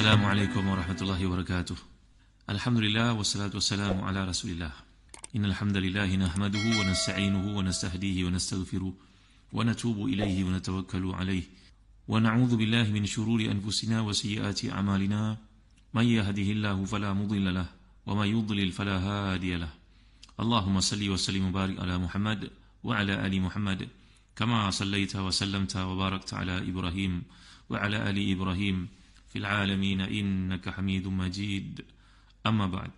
Assalamualaikum warahmatullahi wabarakatuh. Alhamdulillah wassalatu wassalamu ala Rasulillah. Innal hamdalillah nahmaduhu wa nasta'inuhu wa nastahdihi wa nastaghfiruh wa natubu ilaihi wa natawakkalu alaihi wa na'udzu billahi min shururi anfusina wa sayyiati a'malina. May yahdihillahu fala mudilla lahu wa may yudlil fala hadiya lahu. Allahumma salli wa sallim wa barik ala Muhammad wa ala ali Muhammad kama sallaita wa sallamta wa barakta ala Ibrahim wa ala ali Ibrahim fil alamin innaka Hamidum Majid. Amma ba'd.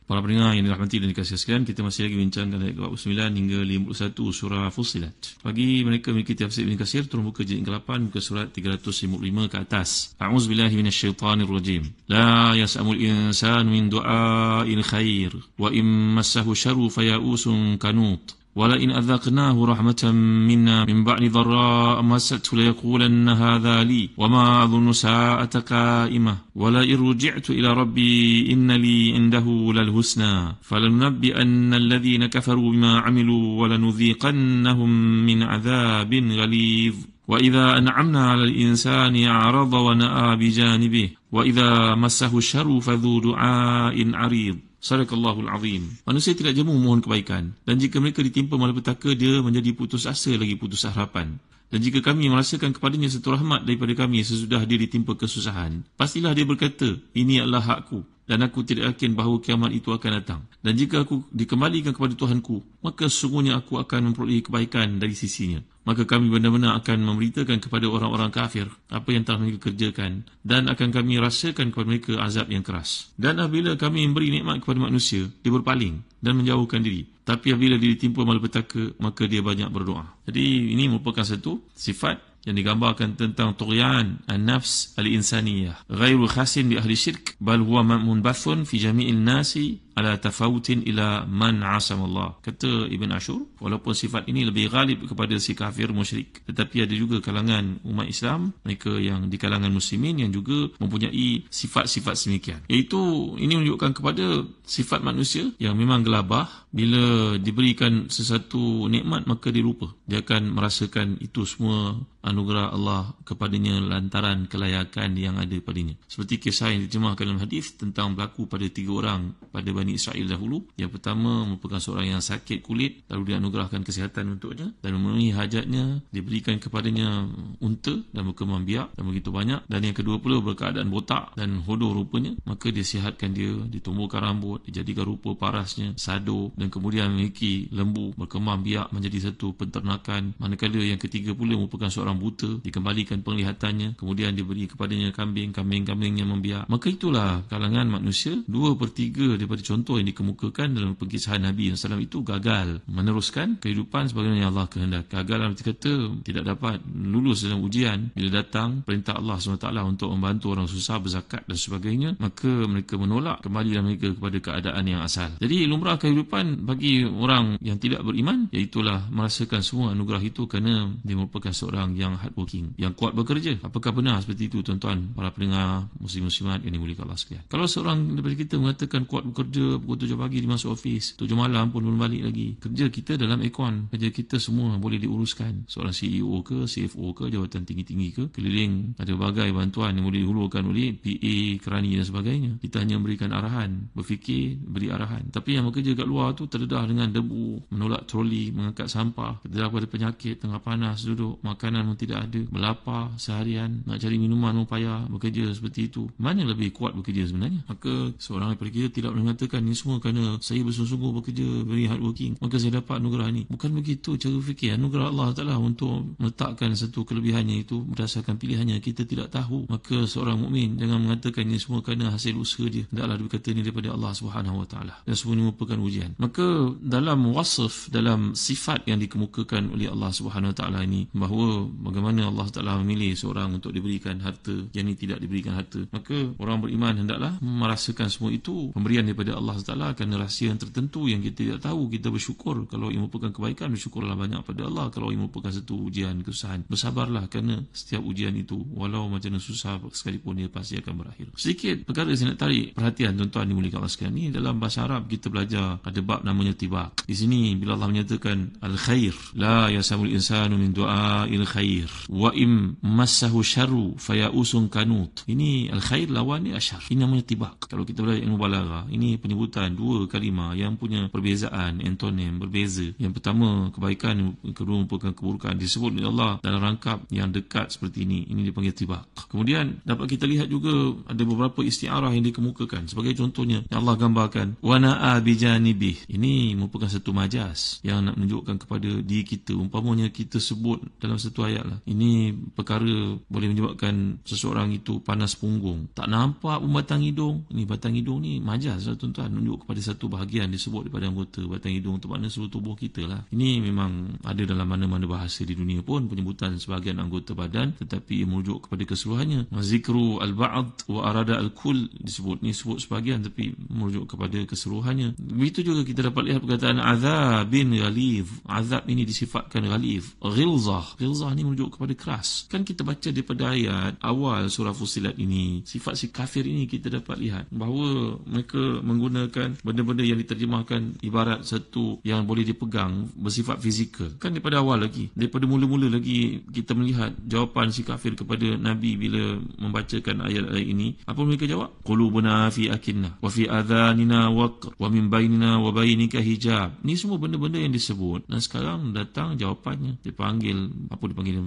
Para pendengar yang dirahmati dan dikasihi sekalian, kita masih lagi bincangkan ayat 49 hingga 51 surah Fussilat. Bagi mereka mengikuti tafsir Ibn Katsir, turun buka jilid ke-8 muka surat 355 ke atas. A'udzubillahi minasyaitonir rajim. La yas'amul insanu min du'ail khair wa in massahu syarru faya'usun kanut. ولئن أذقناه رحمة منا من بعد ضراء مسته ليقولن هذا لي وما أظن ساعة قائمة ولئن رجعت إلى ربي إن لي عنده للحسنى فلننبئن الذين كفروا بما عملوا ولنذيقنهم من عذاب غليظ وإذا أنعمنا على الإنسان أعرض ونأى بجانبه وإذا مسه الشر فذو دعاء عريض. Sadaqallahul azim. Manusia tidak jemu memohon kebaikan, dan jika mereka ditimpa malapetaka, dia menjadi putus asa lagi putus harapan. Dan jika kami merasakan kepadanya satu rahmat daripada kami sesudah dia ditimpa kesusahan, pastilah dia berkata, ini adalah hakku, dan aku tidak yakin bahawa kiamat itu akan datang. Dan jika aku dikembalikan kepada Tuhanku, maka sesungguhnya aku akan memperoleh kebaikan dari sisinya. Maka kami benar-benar akan memberitakan kepada orang-orang kafir apa yang telah mereka kerjakan, dan akan kami rasakan kepada mereka azab yang keras. Dan apabila kami memberi nikmat kepada manusia, dia berpaling dan menjauhkan diri. Tapi apabila dia ditimpa malapetaka, maka dia banyak berdoa. Jadi ini merupakan satu sifat yang digambarkan tentang tughyan an-nafs al-insaniyah. Ghairu khasin bi ahli syirk, bal huwa munbathun fi jami'il nasi ala tafawutin ila man asamallah. Kata Ibn Ashur, walaupun sifat ini lebih ghalib kepada si kafir musyrik, tetapi ada juga kalangan umat Islam, mereka yang di kalangan muslimin yang juga mempunyai sifat-sifat semikian. Iaitu ini menunjukkan kepada sifat manusia yang memang gelabah. Bila diberikan sesuatu nikmat, maka dia lupa. Dia akan merasakan itu semua anugerah Allah kepadanya lantaran kelayakan yang ada padanya. Seperti kisah yang diterjemahkan dalam hadis tentang berlaku pada 3 orang pada Bani Israel dahulu. Yang pertama merupakan seorang yang sakit kulit, lalu dianugerahkan kesihatan untuknya dan memenuhi hajatnya, diberikan kepadanya unta dan berkembang biak dan begitu banyak. Dan yang kedua pula berkeadaan botak dan hodoh rupanya, maka dia sihatkan dia, ditumbuhkan rambut, dijadikan rupa parasnya sado, dan kemudian memiliki lembu, berkembang biak menjadi satu penternakan. Manakala yang ketiga pula merupakan seorang buta, dikembalikan penglihatannya, kemudian diberi kepadanya kambing, kambing-kambingnya membiak. Maka itulah kalangan manusia, 2/3 daripada contoh yang dikemukakan dalam pengisahan Nabi SAW itu gagal meneruskan kehidupan sebagaimana yang Allah kehendak. Gagal arti kata tidak dapat lulus dalam ujian. Bila datang perintah Allah SWT untuk membantu orang susah, berzakat dan sebagainya, maka mereka menolak, kembalilah mereka kepada keadaan yang asal. Jadi lumrah kehidupan bagi orang yang tidak beriman, iaitulah merasakan semua anugerah itu kerana dia merupakan seorang yang hardworking, yang kuat bekerja. Apakah benar seperti itu tuan-tuan para pendengar muslim-muslimat yang dimuliakan Allah sekalian? Kalau seorang daripada kita mengatakan kuat bekerja, pukul 7 pagi dia masuk office, 7 malam pun belum balik lagi, kerja kita dalam aircon, kerja kita semua boleh diuruskan. Seorang CEO ke, CFO ke, jawatan tinggi-tinggi ke, keliling ada berbagai bantuan yang boleh dihulurkan oleh PA, kerani dan sebagainya. Kita hanya memberikan arahan, berfikir, beri arahan. Tapi yang bekerja kat luar tu terdedah dengan debu, menolak troli, mengangkat sampah, terdedah pada penyakit, tengah panas duduk, makanan pun tidak ada, berlapar seharian, nak cari minuman pun payah, bekerja seperti itu. Mana lebih kuat bekerja sebenarnya? Maka seorang daripada kita tidak boleh mengatakan ini semua kerana saya bersungguh-sungguh bekerja, very hardworking, maka saya dapat anugerah ini. Bukan begitu cara fikir. Anugerah Allah Ta'ala untuk meletakkan satu kelebihannya itu berdasarkan pilihannya, kita tidak tahu. Maka seorang mukmin jangan mengatakan ini semua kerana hasil usaha dia. Hendaklah berkata ini daripada Allah Subhanahu Wa Ta'ala, dan semua ini merupakan ujian. Maka dalam wasf, dalam sifat yang dikemukakan oleh Allah Subhanahu Wa Ta'ala ini, bahawa bagaimana Allah Ta'ala memilih seorang untuk diberikan harta, yang ini tidak diberikan harta, maka orang beriman hendaklah merasakan semua itu pemberian daripada Allah Allah SWT kerana rahsia yang tertentu yang kita tidak tahu, kita bersyukur. Kalau ia merupakan kebaikan, bersyukurlah banyak pada Allah. Kalau ia merupakan satu ujian, kesusahan, bersabarlah kerana setiap ujian itu walau macam mana susah sekalipun dia pasti akan berakhir. Sedikit perkara saya nak tarik perhatian tuan-tuan dimuliakan Allah sekalian. Ni dalam bahasa Arab kita belajar ada bab namanya tibaq. Di sini bila Allah menyatakan al-khair, la yasamul insanu min du'ail khair wa im massahu syarru fayausun kanut. Ini al-khair lawan ni asyar. Ini namanya tibaq. Kalau kita belajar ilmu balaghah, ini penyebutan dua kalimah yang punya perbezaan, antonim berbeza. Yang pertama kebaikan, yang kedua merupakan keburukan, disebut oleh Allah dalam rangkap yang dekat seperti ini. Ini dipanggil tibaq. Kemudian dapat kita lihat juga ada beberapa isti'arah yang dikemukakan. Sebagai contohnya yang Allah gambarkan wa na'a bijanibih. Ini merupakan satu majas yang nak menunjukkan kepada diri kita. Umpamanya kita sebut dalam satu ayat lah, ini perkara boleh menyebabkan seseorang itu panas punggung, tak nampak pun batang hidung. Ini batang hidung ni majas lah tuan-tuan, menunjuk kepada satu bahagian disebut daripada anggota. Batang hidung tu makna seluruh tubuh kita lah. Ini memang ada dalam mana-mana bahasa di dunia pun penyebutan sebahagian anggota badan, tetapi ia merujuk kepada keseluruhannya. Zikru al-ba'd wa arada al-kull disebut, ni sebut sebahagian tapi merujuk kepada keseluruhannya. Begitu juga kita dapat lihat perkataan azabin ghalidh. Azab ini disifatkan ghalidh. Ghilzah, ghilzah ni merujuk kepada keras. Kan kita baca daripada ayat awal surah Fussilat ini, sifat si kafir ini kita dapat lihat bahawa mereka menggunakan benda-benda yang diterjemahkan ibarat satu yang boleh dipegang, bersifat fizikal. Kan daripada awal lagi, daripada mula-mula lagi kita melihat jawapan si kafir kepada Nabi bila membacakan ayat-ayat ini. Apa mereka jawab? Qulubuna fi akinnah wa fi adhanina waqr wa min bainina wa bainika hijab. Ni semua benda-benda yang disebut, dan sekarang datang jawapannya. Dipanggil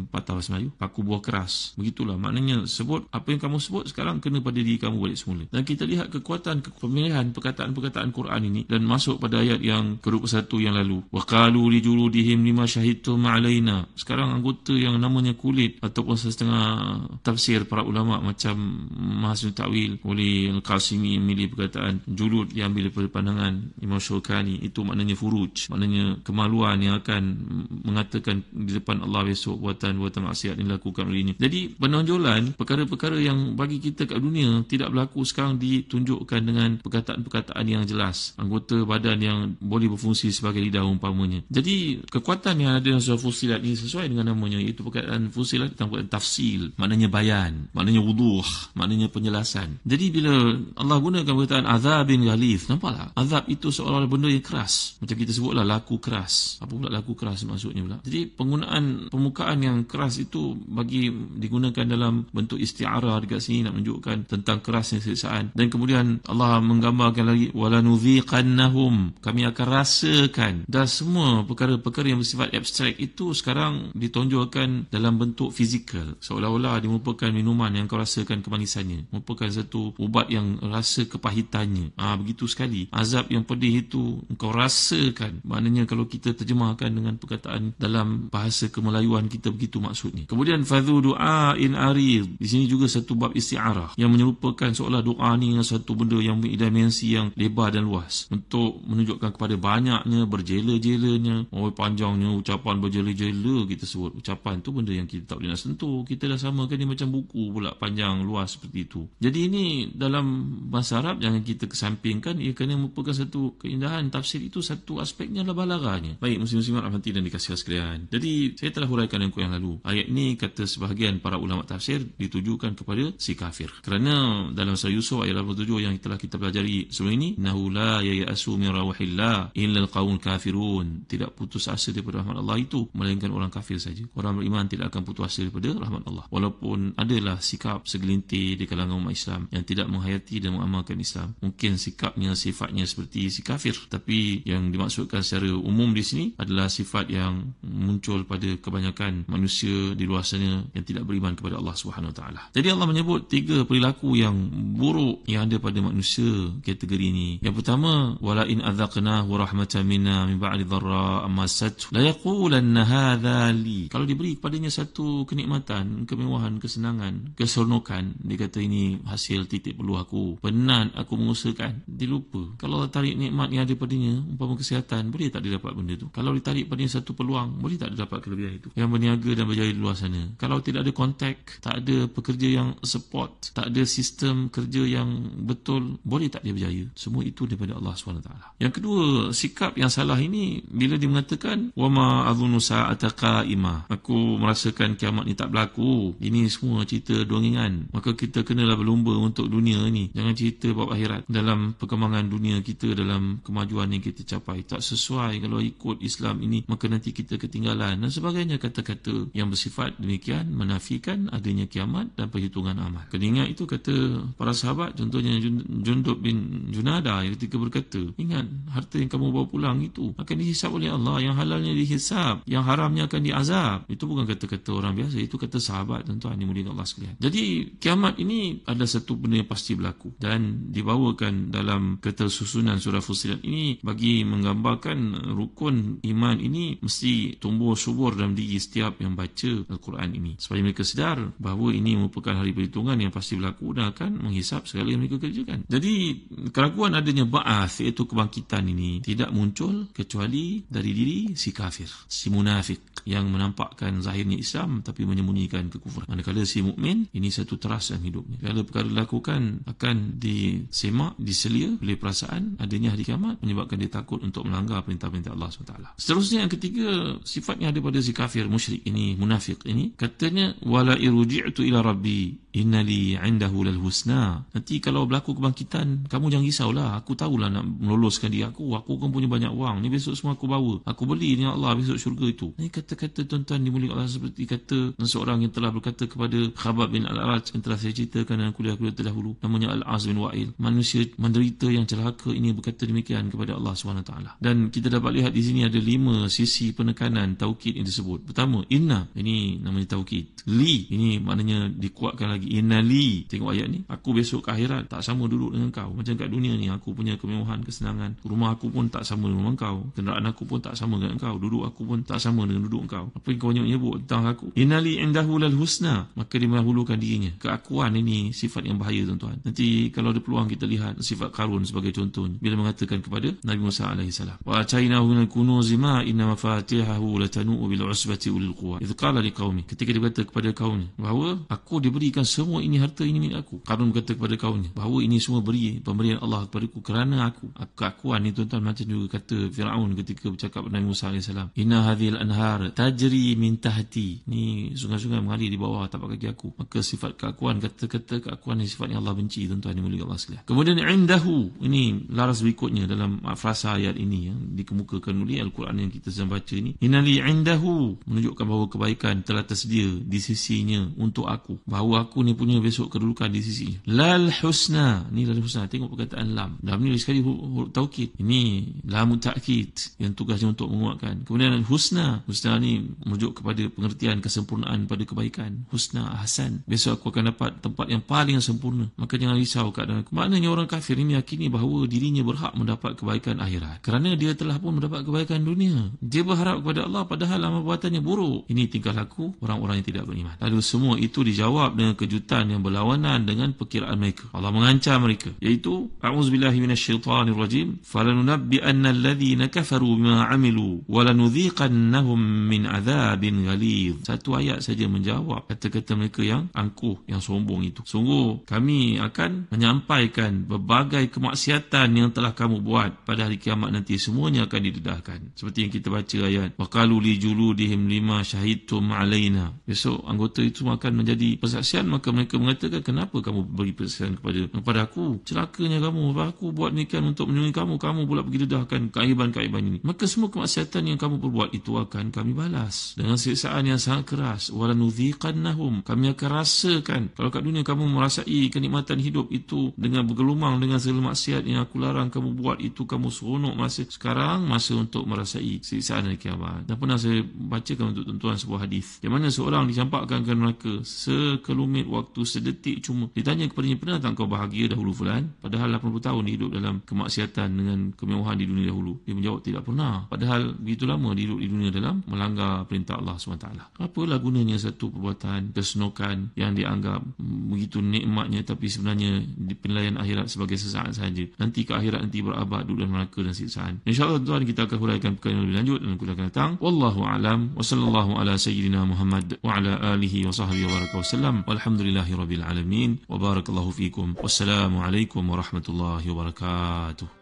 patah bahasa Melayu, paku buah keras. Begitulah maknanya, sebut apa yang kamu sebut sekarang kena pada diri kamu balik semula. Dan kita lihat kekuatan pemilihan perkataan-perkataan Quran ini, dan masuk pada ayat yang ke-21 yang lalu, wa qalu li juludihim lima syahidtum alaina. Sekarang anggota yang namanya kulit, ataupun setengah tafsir para ulama macam Mahasiswa Ta'wil oleh Al-Qasimi memilih perkataan julud diambil daripada pandangan Imam Syukani, itu maknanya furuj, maknanya kemaluan yang akan mengatakan di depan Allah besok buatan-buatan maksiat yang dilakukan oleh ini. Jadi penonjolan perkara-perkara yang bagi kita kat dunia tidak berlaku sekarang ditunjukkan dengan perkataan-perkataan yang jelas, anggota badan yang boleh berfungsi sebagai lidah umpamanya. Jadi kekuatan yang ada dalam surah Fussilat ini sesuai dengan namanya, iaitu perkataan Fussilat tentang perkataan tafsil, maknanya bayan, maknanya wuduh, maknanya penjelasan. Jadi bila Allah gunakan perkataan azabin ghalidh, nampaklah azab itu seolah-olah benda yang keras. Macam kita sebutlah laku keras. Apa pula laku keras maksudnya pula? Jadi penggunaan permukaan yang keras itu bagi digunakan dalam bentuk isti'arah dekat sini nak menunjukkan tentang kerasnya siksaan. Dan kemudian Allah menggambarkan lagi walanudhiqannahum, kami akan rasakan. Dan semua perkara-perkara yang bersifat abstrak itu sekarang ditonjolkan dalam bentuk fizikal, seolah-olah dia merupakan minuman yang kau rasakan kemanisannya, merupakan satu ubat yang rasa kepahitannya. Begitu sekali azab yang pedih itu engkau rasakan. Maknanya kalau kita terjemahkan dengan perkataan dalam bahasa kemelayuan kita, begitu maksudnya. Kemudian fadhu du'ain arid, di sini juga satu bab isti'arah yang menyerupakan seolah doa ni satu benda yang dimensi yang lebar dan luas, untuk menunjukkan kepada banyaknya, berjela-jelanya, panjangnya ucapan berjela-jela. Kita sebut ucapan tu benda yang kita tak boleh nak sentuh, kita dah samakan dia macam buku pula, panjang luas seperti itu. Jadi ini dalam bahasa Arab jangan kita kesampingkan, ia kerana merupakan satu keindahan. Tafsir itu satu aspeknya adalah balaghahnya. Baik muslim-muslimat rahmati dan dikasihi sekalian, jadi saya telah huraikan yang lalu, ayat ini kata sebahagian para ulama tafsir ditujukan kepada si kafir, kerana dalam surah Yusuf ayat 87 yang telah kita pelajari sebelum ini, innahu la ya'asu min rawahillah illa alqaumul kafirun, tidak putus asa daripada rahmat Allah itu melainkan orang kafir saja. Orang beriman tidak akan putus asa daripada rahmat Allah. Walaupun adalah sikap segelintir di kalangan umat Islam yang tidak menghayati dan mengamalkan Islam, mungkin sikapnya, sifatnya seperti si kafir, tapi yang dimaksudkan secara umum di sini adalah sifat yang muncul pada kebanyakan manusia di luar sana yang tidak beriman kepada Allah Subhanahu Wa Taala. Jadi Allah menyebut 3 perilaku yang buruk yang ada pada manusia kategori ini. Yang pertama, wala in adzaqnahu rahmatan minna min ba'di dharra amassat la yaqulanna hadza li. Kalau diberi kepadanya satu kenikmatan, kemewahan, kesenangan, keseronokan, dia kata ini hasil titik peluh aku, penat aku mengusahakan. Dia lupa kalau Allah tarik nikmat yang ada padanya, umpama kesihatan, boleh tak dia dapat benda tu? Kalau ditarik padanya satu peluang, boleh tak dia dapat kelebihan itu? Yang berniaga dan berjaya di luar sana, kalau tidak ada kontak, tak ada pekerja yang support, tak ada sistem kerja yang betul, boleh tak dia berjaya? percaya. Semua itu daripada Allah SWT. Yang kedua, sikap yang salah ini bila dia mengatakan wama adhunnu sa'ata qa'imah, aku merasakan kiamat ni tak berlaku, ini semua cerita dongengan. Maka kita kenalah berlumba untuk dunia ni, jangan cerita bab akhirat dalam perkembangan dunia kita, dalam kemajuan yang kita capai. Tak sesuai kalau ikut Islam ini, maka nanti kita ketinggalan dan sebagainya. Kata-kata yang bersifat demikian menafikan adanya kiamat dan perhitungan amal. Kena ingat itu kata para sahabat, contohnya Jundub bin Junada yang ketika berkata, ingat harta yang kamu bawa pulang itu akan dihisap oleh Allah, yang halalnya dihisap, yang haramnya akan diazab. Itu bukan kata-kata orang biasa, itu kata sahabat, tuan-tuan dimuliakan Allah sekalian. Jadi kiamat ini ada satu benda yang pasti berlaku dan dibawakan dalam ketersusunan surah Fussilat ini bagi menggambarkan rukun iman ini mesti tumbuh subur dalam diri setiap yang baca Al-Quran ini, supaya mereka sedar bahawa ini merupakan hari perhitungan yang pasti berlaku dan akan menghisap segala yang mereka kerjakan. Jadi keraguan adanya ba'ath, iaitu kebangkitan ini, tidak muncul kecuali dari diri si kafir, si munafik yang menampakkan zahirnya Islam tapi menyembunyikan kekufuran. Manakala si mukmin ini satu teras dalam hidupnya. Segala perkara dilakukan akan disemak, diselia oleh perasaan adanya hari kiamat, menyebabkan dia takut untuk melanggar perintah-perintah Allah SWT. Seterusnya yang ketiga, sifatnya ada pada si kafir musyrik ini, munafik ini, katanya wala irji'tu ila rabbi innali 'indahu lal husna. Nanti kalau berlaku kebangkitan, kamu jangan risaulah, aku tahulah nak meloloskan diri aku kan punya banyak wang ni, besok semua aku bawa, aku beli dengan Allah besok syurga itu. Ini kata-kata tuan-tuan dimuliakan Allah, seperti kata seorang yang telah berkata kepada Khabbab bin Al-Araj yang telah saya ceritakan dalam kuliah-kuliah terdahulu, namanya Al-Az bin Wa'il. Manusia menderita yang celaka ini berkata demikian kepada Allah SWT. Dan kita dapat lihat di sini ada 5 sisi penekanan taukid yang disebut. Pertama, inna, ini namanya taukid. Li, ini maknanya dikuatkan lagi. Inna li, tengok ayat ni, aku besok ke akhirat tak sama duduk dengan kau. Macam kat dunia ni, aku punya kemewahan, kesenangan, rumah aku pun tak sama dengan kau, kenderaan aku pun tak sama dengan kau, duduk aku pun tak sama dengan duduk kau. Apa yang kau nyebut tentang aku? Inna li indahu lal husna, maka dia mendahulukan dirinya. Keakuan ini sifat yang bahaya, tuan-tuan. Nanti kalau ada peluang kita lihat sifat Qarun sebagai contohnya, bila mengatakan kepada Nabi Musa AS, wa atainahu minal kunuzi ma inna mafatihahu latanu bil usbati ulil quwwah idh qala liqaumi, ketika dia berkata kepada kaumnya bahawa aku diberikan semua ini, harta ini milik aku. Qarun berkata kepada kaumnya bahawa ini semua pemberian Allah kepadaku kerana aku. Keakuan ini, tuan-tuan, macam juga kata Fir'aun ketika bercakap dengan Nabi Musa AS, inna hadhil anhar tajri min tahti, ni sungai-sungai mengalir di bawah tapak kaki aku. Maka sifat keakuan, kata-kata keakuan ni sifat yang Allah benci, tuan-tuan dimuliakan Allah sekalian. Kemudian indahu, ini laras berikutnya dalam frasa ayat ini yang dikemukakan oleh Al-Quran yang kita sedang baca ini. Innali indahu, menunjukkan bahawa kebaikan telah tersedia di sisinya untuk aku, bahawa aku ni punya besok kedudukan di sisinya. Lal husna, ni lal husna, tengok perkataan lam. Lam ni sekali huruf taukid, ini lam ta'kid yang tugasnya untuk menguatkan. Kemudian husna, husna ni merujuk kepada pengertian kesempurnaan pada kebaikan. Husna, hasan, besok aku akan dapat tempat yang paling sempurna. Maka jangan risau keadaan aku. Maknanya orang kafir ini yakini bahawa dirinya berhak mendapat kebaikan akhirat kerana dia telah pun mendapat kebaikan dunia. Dia berharap kepada Allah padahal amal perbuatannya buruk. Ini tingkah laku orang-orang yang tidak beriman. Lalu semua itu dijawab dengan kejutan yang berlawanan dengan perkiraan mereka. Allah mengancam mereka, iaitu a'udzubillahi minasyaitanirrajim, falanunabbi'anna alladhina kafaru bima 'amilu walanudhiqannahum min 'adzabin ghalidh. Satu ayat saja menjawab kata-kata mereka yang angkuh, yang sombong itu. Sungguh kami akan menyampaikan berbagai kemaksiatan yang telah kamu buat pada hari kiamat nanti, semuanya akan didedahkan. Seperti yang kita baca ayat waqalu li juludihim lima syahidtum alaina. Besok anggota itu akan menjadi persaksian, maka mereka mengatakan, kenapa kamu beri persaksian kepada aku? Celakanya kamu, aku buat demikian untuk melindungi kamu pula pergi dedahkan keaiban-keaiban ini. Maka semua kemaksiatan yang kamu perbuat itu akan kami balas dengan siksaan yang sangat keras. Walanudhiqannahum, kami akan rasakan. Kalau kat dunia kamu merasai kenikmatan hidup itu dengan bergelumang dengan segala maksiat yang aku larang kamu buat itu, kamu seronok masa sekarang, masa untuk merasai siksaan hari kiamat. Dan pernah saya bacakan untuk tuan-tuan sebuah hadis yang mana seorang dicampakkan ke neraka sekelumit waktu, sedetik cuma. Ditanya kepadanya, pernah tak kau bahagia dahulu fulan? Padahal 80 tahun hidup dalam kemaksiatan dengan kemewahan di dunia dahulu. Dia menjawab, tidak pernah. Padahal begitu lama dia hidup di dunia dalam melanggar melanggar perintah Allah SWT. Apalah gunanya satu perbuatan kesenukan yang dianggap begitu nikmatnya, tapi sebenarnya di penilaian akhirat sebagai sesaat saja. Nanti ke akhirat nanti berabad duduk dalam neraka dan siksaan. InsyaAllah tuan, kita akan huraikan perkara yang lebih lanjut dalam kuliah akan datang. Wallahu a'lam wa sallallahu ala sayyidina Muhammad wa ala alihi wa sahbihi wa baraka wa sallam. Walhamdulillahi rabbil alamin wa barakallahu fikum. Wassalamu alaikum warahmatullahi wabarakatuh.